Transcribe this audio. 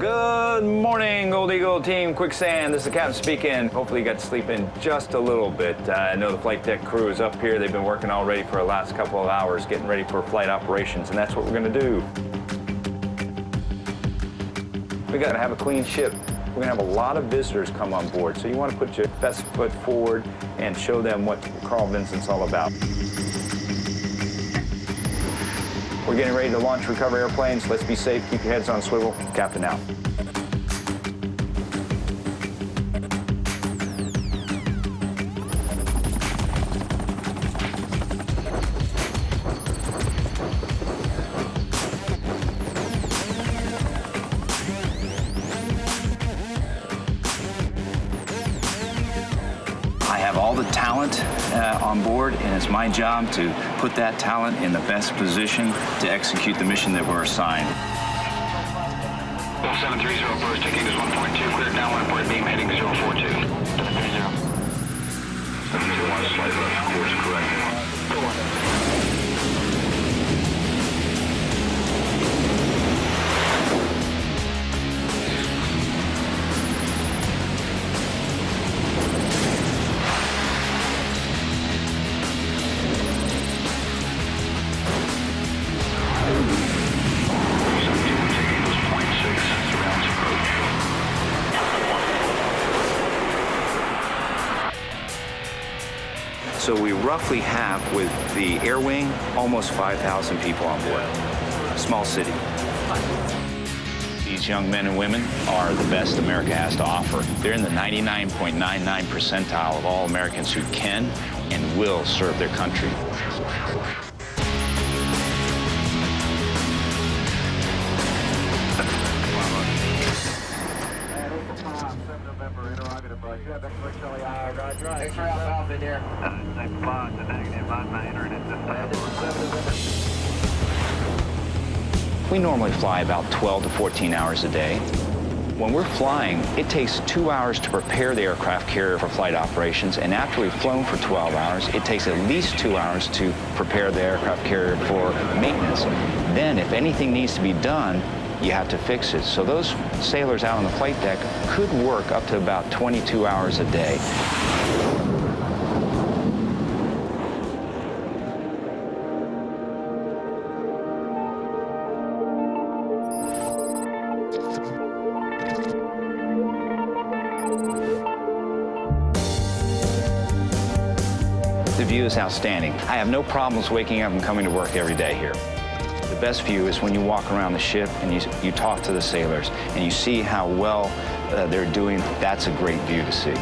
Good morning, Gold Eagle Team Quicksand. This is the captain speaking. Hopefully you got to sleep in just a little bit. I know the flight deck crew is up here. They've been working already for the last couple of hours, getting ready for flight operations, and that's what we're going to do. We got to have a clean ship. We're going to have a lot of visitors come on board, so you want to put your best foot forward and show them what Carl Vinson's all about. We're getting ready to launch recover airplanes. Let's be safe, keep your heads on swivel. Captain out. I have all the talent on board, and it's my job to put that talent in the best position to execute the mission that we're assigned. 730 approach, taking is 1.2, cleared now, 1 beam heading 042. 701, slight left, course correct. Go on. So we roughly have, with the air wing, almost 5,000 people on board. Small city. These young men and women are the best America has to offer. They're in the 99.99 percentile of all Americans who can and will serve their country. We normally fly about 12 to 14 hours a day. When we're flying, it takes 2 hours to prepare the aircraft carrier for flight operations, and after we've flown for 12 hours, it takes at least 2 hours to prepare the aircraft carrier for maintenance. Then, if anything needs to be done, you have to fix it. So those sailors out on the flight deck could work up to about 22 hours a day. The view is outstanding. I have no problems waking up and coming to work every day here. The best view is when you walk around the ship and you talk to the sailors and you see how well they're doing. That's a great view to see.